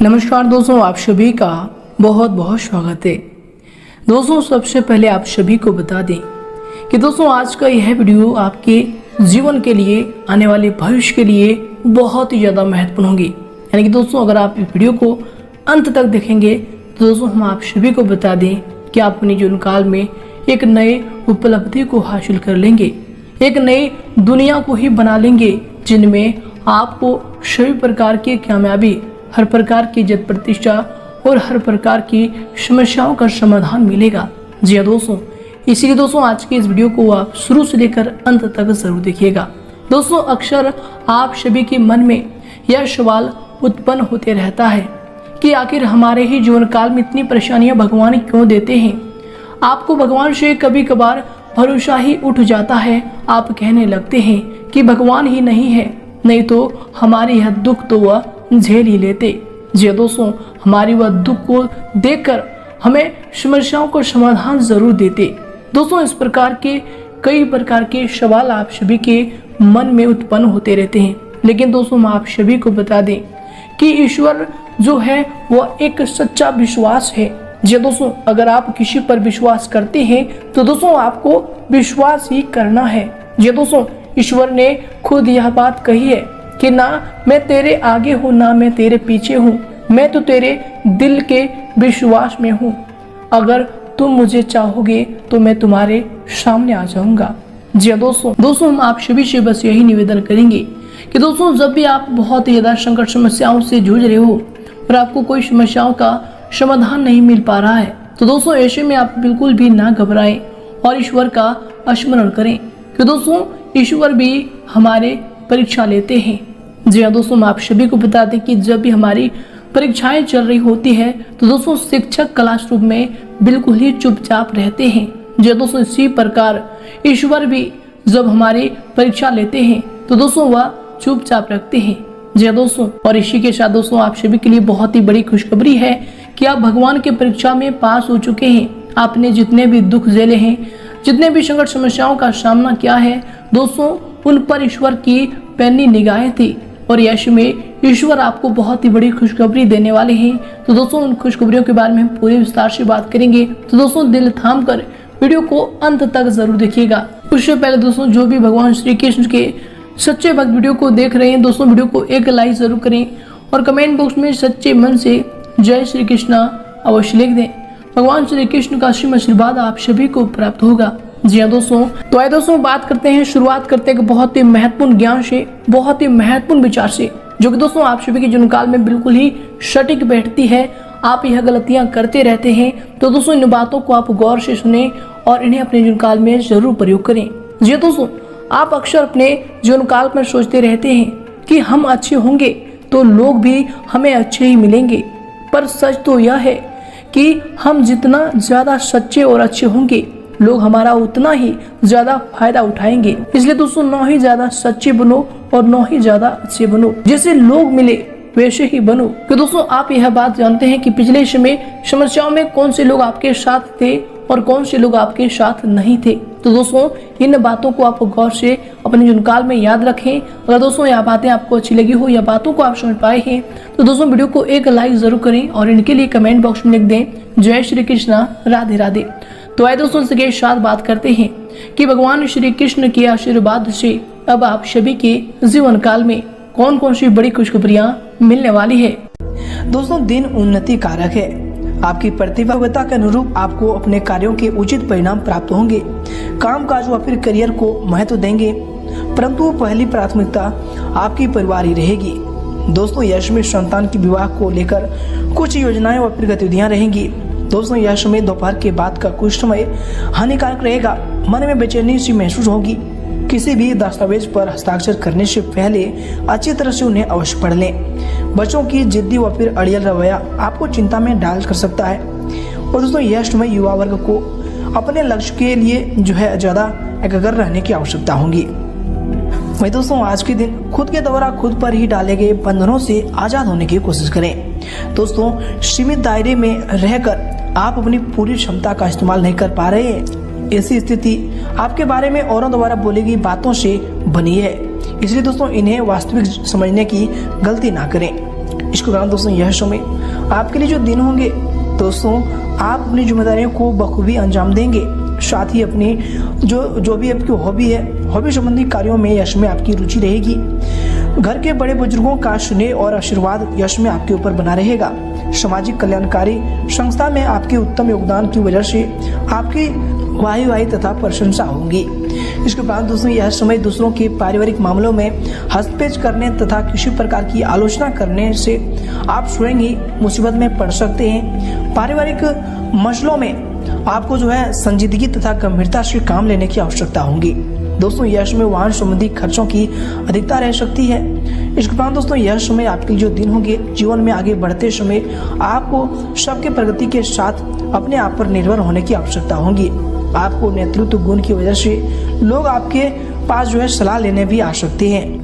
नमस्कार दोस्तों, आप सभी का बहुत बहुत स्वागत है। दोस्तों सबसे पहले आप सभी को बता दें कि दोस्तों आज का यह वीडियो आपके जीवन के लिए, आने वाले भविष्य के लिए बहुत ही ज़्यादा महत्वपूर्ण होगी। यानी कि दोस्तों अगर आप इस वीडियो को अंत तक देखेंगे तो दोस्तों हम आप सभी को बता दें कि आप अपने जीवन काल में एक नए उपलब्धि को हासिल कर लेंगे, एक नई दुनिया को ही बना लेंगे जिनमें आपको सभी प्रकार की कामयाबी, हर प्रकार की इज्जत प्रतिष्ठा और हर प्रकार की समस्याओं का समाधान मिलेगा। जी हाँ दोस्तों, इसीलिए दोस्तों आज के इस वीडियो को आप शुरू से लेकर अंत तक जरूर देखिएगा। दोस्तों अक्सर आप सभी के मन में यह सवाल उत्पन्न होते रहता है कि आखिर हमारे ही जीवन काल में इतनी परेशानियां भगवान क्यों देते हैं। आपको भगवान से कभी कभार भरोसा ही उठ जाता है, आप कहने लगते हैं कि भगवान ही नहीं है, नहीं तो हमारे यह दुख तो वह झेल ही लेते। जी दोस्तों, हमारी वह दुख को देखकर हमें समस्याओं का समाधान जरूर देते। दोस्तों इस प्रकार के कई प्रकार के सवाल आप सभी के मन में उत्पन्न होते रहते हैं, लेकिन दोस्तों हम आप सभी को बता दें कि ईश्वर जो है वह एक सच्चा विश्वास है। जी दोस्तों, अगर आप किसी पर विश्वास करते हैं तो दोस्तों आपको विश्वास ही करना है। जी दोस्तों, ईश्वर ने खुद यह बात कही है कि ना मैं तेरे आगे हूँ ना मैं तेरे पीछे हूँ, मैं तो तेरे दिल के विश्वास में हूँ। अगर तुम मुझे चाहोगे तो मैं तुम्हारे सामने आ जाऊंगा। जी दोस्तों हम आप सभी से बस यही निवेदन करेंगे कि दोस्तों जब भी आप बहुत ज्यादा संकट समस्याओं से जूझ रहे हो और आपको कोई समस्याओं का समाधान नहीं मिल पा रहा है तो दोस्तों ऐसे में आप बिल्कुल भी ना घबराएं और ईश्वर का स्मरण करें कि दोस्तों ईश्वर भी हमारे परीक्षा लेते हैं। जी हाँ दोस्तों, हम आप सभी को बता दें कि जब भी हमारी परीक्षाएं चल रही होती है तो दोस्तों शिक्षक क्लासरूम में बिल्कुल ही चुपचाप रहते हैं। जी दोस्तों, इसी प्रकार ईश्वर भी जब हमारी परीक्षा लेते हैं तो दोस्तों वह चुपचाप रखते हैं। जी दोस्तों, और इसी के साथ दोस्तों आप सभी के लिए बहुत ही बड़ी खुशखबरी है कि आप भगवान के परीक्षा में पास हो चुके हैं। आपने जितने भी दुख झेले हैं, जितने भी संकट समस्याओं का सामना किया है दोस्तों, उन पर ईश्वर की पैनी निगाहें थी और यश में ईश्वर आपको बहुत ही बड़ी खुशखबरी देने वाले हैं। तो दोस्तों उन खुशखबरियों के बारे में हम पूरे विस्तार से बात करेंगे, तो दोस्तों दिल थाम कर वीडियो को अंत तक जरूर देखिएगा। उससे पहले दोस्तों जो भी भगवान श्री कृष्ण के सच्चे भक्त वीडियो को देख रहे हैं दोस्तों वीडियो को एक लाइक जरूर करें और कमेंट बॉक्स में सच्चे मन से जय श्री कृष्णा अवश्य लिख दें। भगवान श्री कृष्ण का असीम आशीर्वाद आप सभी को प्राप्त होगा। जी हाँ दोस्तों, तो आइए दोस्तों बात करते हैं, शुरुआत करते हैं बहुत ही महत्वपूर्ण ज्ञान से, बहुत ही महत्वपूर्ण विचार से, जो कि दोस्तों आप सभी के जीवन काल में बिल्कुल ही सटीक बैठती है। आप यह गलतियां करते रहते हैं तो दोस्तों इन बातों को आप गौर से सुने और इन्हें अपने जीवन काल में जरूर प्रयोग करें। जी दोस्तों, आप अक्सर अपने जीवन काल में सोचते रहते हैं कि हम अच्छे होंगे तो लोग भी हमें अच्छे ही मिलेंगे, पर सच तो यह है कि हम जितना ज्यादा सच्चे और अच्छे होंगे लोग हमारा उतना ही ज्यादा फायदा उठाएंगे। इसलिए दोस्तों न ही ज्यादा सच्चे बनो और न ही ज्यादा अच्छे बनो, जैसे लोग मिले वैसे ही बनो। तो दोस्तों आप यह बात जानते हैं कि पिछले समय समस्याओं में कौन से लोग आपके साथ थे और कौन से लोग आपके साथ नहीं थे। तो दोस्तों इन बातों को आप गौर से अपने जीवन काल में याद रखें। अगर दोस्तों यह बातें आपको अच्छी लगी हो या बातों को आप समझ पाए हैं तो दोस्तों वीडियो को एक लाइक जरूर करें और इनके लिए कमेंट बॉक्स में लिख दें जय श्री कृष्णा राधे राधे। तो आइए दोस्तों इसके साथ बात करते हैं कि भगवान श्री कृष्ण के आशीर्वाद से अब आप सभी के जीवन काल में कौन कौन सी बड़ी खुशखबरियां मिलने वाली है। दोस्तों दिन उन्नति कारक है, आपकी प्रतिभागिता के अनुरूप आपको अपने कार्यों के उचित परिणाम प्राप्त होंगे। काम काज व फिर करियर को महत्व देंगे, परंतु पहली प्राथमिकता आपकी परिवार ही रहेगी। दोस्तों यश में संतान की विवाह को लेकर कुछ योजनाएं व फिर गतिविधियां रहेंगी। दोस्तों यह समय दोपहर के बाद का कुछ समय हानिकारक रहेगा, मन में बेचैनी सी महसूस होगी। किसी भी दस्तावेज पर हस्ताक्षर करने से पहले अच्छी तरह से उन्हें अवश्य पढ़ लें। बच्चों की जिद्दी व फिर अड़ियल रवैया आपको चिंता में डाल कर सकता है। और दोस्तों यह समय युवा वर्ग को अपने लक्ष्य के लिए जो है ज्यादा एकाग्र रहने की आवश्यकता होगी। वही दोस्तों आज के दिन खुद के द्वारा खुद पर ही डाले गए बंधनों से आजाद होने की कोशिश करें। दोस्तों सीमित दायरे में रहकर आप अपनी पूरी क्षमता का इस्तेमाल नहीं कर पा रहे हैं, ऐसी स्थिति आपके बारे में औरों द्वारा बोली गई बातों से बनी है। इसलिए दोस्तों इन्हें वास्तविक समझने की गलती ना करें। इसके दौरान दोस्तों यह समय आपके लिए जो दिन होंगे दोस्तों, आप अपनी जिम्मेदारियों को बखूबी अंजाम देंगे। साथ ही अपनी जो भी आपकी हॉबी है, हॉबी संबंधी कार्यों में यश में आपकी रुचि रहेगी। घर के बड़े बुजुर्गों का स्नेह और आशीर्वाद यश में आपके ऊपर बना रहेगा। सामाजिक कल्याणकारी संस्था में आपके उत्तम योगदान की वजह से आपकी वाहवाही तथा प्रशंसा होगी। इसके बाद दोस्तों यह समय दूसरों के पारिवारिक मामलों में हस्तक्षेप करने तथा किसी प्रकार की आलोचना करने से आप स्वयं ही मुसीबत में पड़ सकते हैं। पारिवारिक मसलों में आपको संजीदगी तथा गंभीरता से काम लेने की आवश्यकता होगी। दोस्तों यह समय वाहन संबंधी खर्चों की अधिकता रह सकती है। इसके बाद दोस्तों यह समय आपके जो दिन होंगे, जीवन में आगे बढ़ते समय आपको सबके प्रगति के साथ अपने आप पर निर्भर होने की आवश्यकता होगी। आपको नेतृत्व गुण की वजह से लोग आपके पास सलाह लेने भी आ सकते हैं।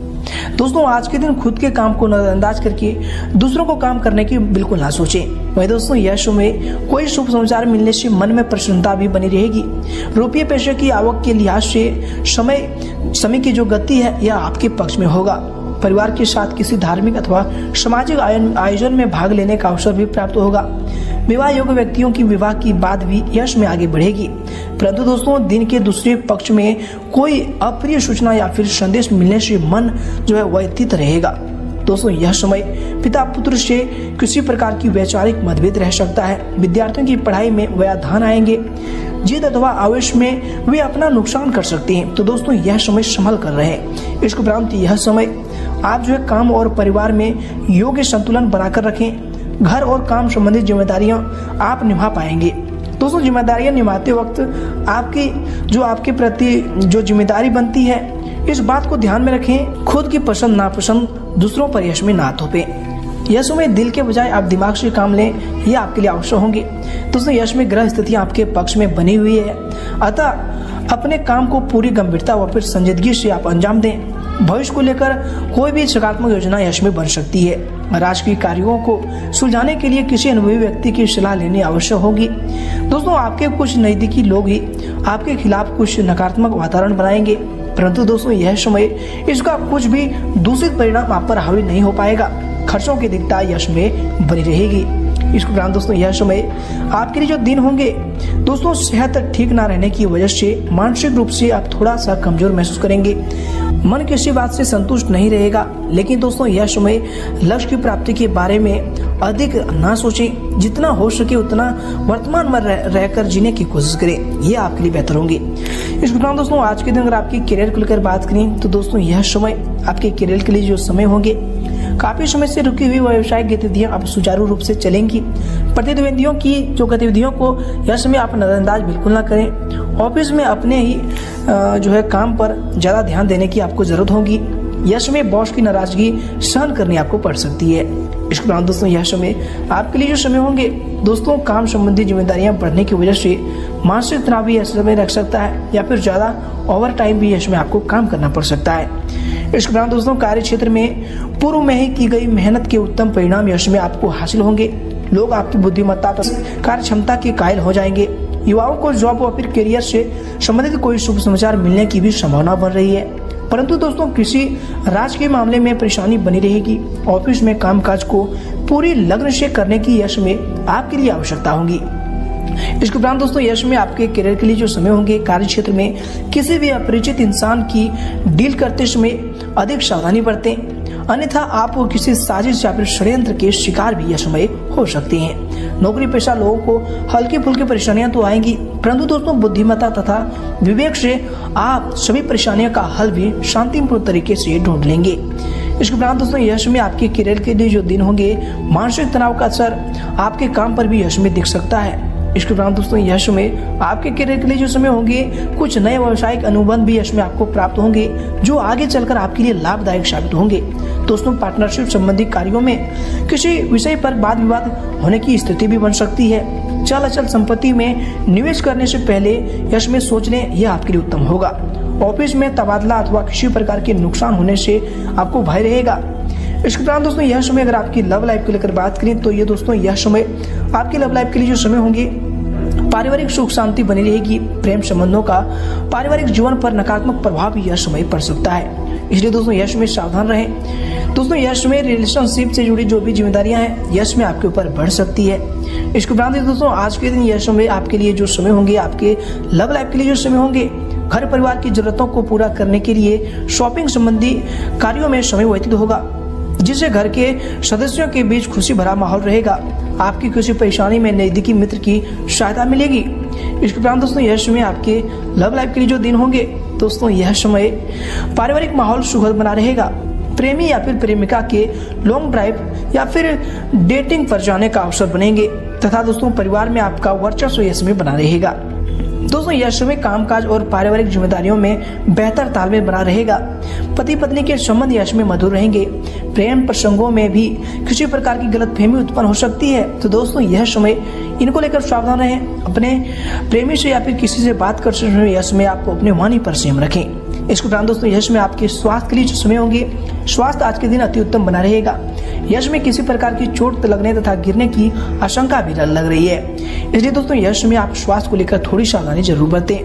दोस्तों आज के दिन खुद के काम को नजरअंदाज करके दूसरों को काम करने की बिल्कुल ना सोचें। वही दोस्तों यह समय कोई शुभ समाचार मिलने से मन में प्रसन्नता भी बनी रहेगी। रुपये पैसे की आवक के लिहाज से समय की जो गति है यह आपके पक्ष में होगा। परिवार के साथ किसी धार्मिक अथवा सामाजिक आयोजन में भाग लेने का अवसर भी प्राप्त होगा। विवाह योग्य व्यक्तियों की विवाह की बात भी यश में आगे बढ़ेगी। परंतु दोस्तों दिन के दूसरे पक्ष में कोई अप्रिय सूचना या फिर संदेश मिलने से मन व्यथित रहेगा। दोस्तों यह समय पिता पुत्र से किसी प्रकार की वैचारिक मतभेद रह सकता है। विद्यार्थियों की पढ़ाई में व्यवधान आएंगे। जिद अथवा आवेश में वे अपना नुकसान कर सकते हैं। तो दोस्तों यह समय संभल कर रहे। इसके उपरांत यह समय आप काम और परिवार में योग्य संतुलन बनाकर रखें। घर और काम संबंधित जिम्मेदारियां आप निभा पाएंगे। दोस्तों जिम्मेदारियां निभाते वक्त आपके प्रति जो जिम्मेदारी बनती है, इस बात को ध्यान में रखें। खुद की पसंद नापसंद दूसरों पर यश में ना थोपें। यह समय दिल के बजाय आप दिमाग से काम लें, ये आपके लिए आवश्यक होंगे। दोस्तों यश में ग्रह स्थितियां आपके पक्ष में बनी हुई है, अतः अपने काम को पूरी गंभीरता व फिर संजीदगी से आप अंजाम दें। भविष्य को लेकर कोई भी सकारात्मक योजना यश में बन सकती है। राजकीय कार्यों को सुलझाने के लिए किसी अनुभवी व्यक्ति की सलाह लेनी आवश्यक होगी। दोस्तों आपके कुछ नजदीकी लोग ही आपके खिलाफ कुछ नकारात्मक वातावरण बनाएंगे, परंतु दोस्तों यह समय इसका कुछ भी दूषित परिणाम आप पर हावी नहीं हो पाएगा। खर्चों की दिक्कत यश में बनी रहेगी। इसके उपरांत दोस्तों यह समय आपके लिए जो दिन होंगे दोस्तों, सेहत ठीक ना रहने की वजह से मानसिक रूप से आप थोड़ा सा कमजोर महसूस करेंगे। मन किसी बात से संतुष्ट नहीं रहेगा। लेकिन दोस्तों यह समय लक्ष्य की प्राप्ति के बारे में अधिक ना सोचें। जितना हो सके उतना वर्तमान में रहकर जीने की कोशिश करें, ये आपके लिए बेहतर होंगे। इस प्रकार दोस्तों आज के दिन अगर आपकी करियर को लेकर बात करें तो दोस्तों यह समय आपके करियर के लिए जो समय होंगे, काफी समय से रुकी हुई व्यावसायिक गतिविधियां अब सुचारू रूप से चलेंगी। प्रतिद्वंदियों की जो गतिविधियों को यह समय आप नजरअंदाज बिल्कुल ना करें। ऑफिस में अपने ही काम पर ज्यादा ध्यान देने की आपको जरूरत होगी। यह समय बॉस की नाराजगी सहन करनी आपको पड़ सकती है। इसके बाद दोस्तों यह समय आपके लिए जो समय होंगे दोस्तों, काम संबंधी जिम्मेदारियां बढ़ने की वजह से मानसिक तनाव भी ऐसे समय रख सकता है, या फिर ज्यादा ओवर टाइम भी इसमें आपको काम करना पड़ सकता है। इसके बाद दोस्तों कार्य क्षेत्र में पूर्व में ही की गई मेहनत के उत्तम परिणाम यश में आपको हासिल होंगे। लोग आपकी बुद्धिमत्ता कार्य क्षमता के कायल हो जाएंगे। युवाओं को जॉब और फिर करियर से संबंधित कोई शुभ समाचार मिलने की भी संभावना बन रही है, परंतु दोस्तों किसी राजकीय मामले में परेशानी बनी रहेगी। ऑफिस में कामकाज को पूरी लगन से करने की यश में आपके लिए आवश्यकता होगी। इसके उपरांत दोस्तों यश में आपके करियर के लिए जो समय होंगे, कार्य क्षेत्र में किसी भी अपरिचित इंसान की डील करते समय अधिक सावधानी बरतें, अन्यथा आप किसी साजिश या फिर षड्यंत्र के शिकार भी यह समय हो सकते हैं। नौकरी पेशा लोगों को हल्की फुल्की परेशानियां तो आएंगी, परंतु दोस्तों बुद्धिमत्ता तथा विवेक से आप सभी परेशानियों का हल भी शांतिपूर्ण तरीके से ढूंढ लेंगे। इसके उपरांत दोस्तों यश में आपके करियर के लिए जो दिन होंगे, मानसिक तनाव का असर आपके काम पर भी यश में दिख सकता है। इसके उपरांत दोस्तों यह समय आपके करियर के लिए जो समय होंगे, कुछ नए व्यावसायिक अनुबंध भी इसमें आपको प्राप्त होंगे जो आगे चलकर आपके लिए लाभदायक साबित होंगे। दोस्तों पार्टनरशिप संबंधी कार्यों में किसी विषय पर वाद विवाद होने की स्थिति भी बन सकती है। चल अचल संपत्ति में निवेश करने से पहले यश में सोच लें, यह आपके लिए उत्तम होगा। ऑफिस में तबादला अथवा किसी प्रकार के नुकसान होने से आपको भय रहेगा। इसके उपरांत दोस्तों यह समय अगर आपकी लव लाइफ को लेकर बात करें तो ये दोस्तों यह समय आपकी लव लाइफ के लिए जो समय होंगे, पारिवारिक सुख शांति बनी रहेगी। प्रेम संबंधों का पारिवारिक जीवन पर नकारात्मक प्रभाव भी यह समय पड़ सकता है। इसलिए दोस्तों यश में सावधान रहें। दोस्तों यश में रिलेशनशिप से जुड़ी जो भी जिम्मेदारियां हैं यश में आपके ऊपर बढ़ सकती है। इसके उपरांत दोस्तों आज के दिन यश में आपके लिए जो समय होंगे, आपके लव लाइफ के लिए जो समय होंगे, घर परिवार की जरूरतों को पूरा करने के लिए शॉपिंग संबंधी कार्यों में समय व्यतीत होगा, जिससे घर के सदस्यों के बीच खुशी भरा माहौल रहेगा। आपकी किसी परेशानी में नजदीकी मित्र की सहायता मिलेगी। इसके उपरांत दोस्तों यह समय आपके लव लाइफ के लिए जो दिन होंगे, दोस्तों यह समय पारिवारिक माहौल सुखद बना रहेगा। प्रेमी या फिर प्रेमिका के लॉन्ग ड्राइव या फिर डेटिंग पर जाने का अवसर बनेंगे तथा दोस्तों परिवार में आपका वर्चस्व यह समय बना रहेगा। दोस्तों यह समय कामकाज और पारिवारिक जिम्मेदारियों में बेहतर तालमेल बना रहेगा। पति पत्नी के संबंध यश में मधुर रहेंगे। प्रेम प्रसंगों में भी किसी प्रकार की गलतफहमी उत्पन्न हो सकती है, तो दोस्तों यह समय इनको लेकर सावधान रहें। अपने प्रेमी से या फिर किसी से बात करते समय यह समय आपको अपने वाणी पर संयम रखें। इसके उपरांत दोस्तों यश में आपके स्वास्थ्य के लिए जो समय होंगे, स्वास्थ्य आज के दिन अति उत्तम बना रहेगा। यश में किसी प्रकार की चोट लगने तथा गिरने की आशंका भी लग रही है, इसलिए दोस्तों यश में आप स्वास्थ्य को लेकर थोड़ी सावधानी जरूर बरतें।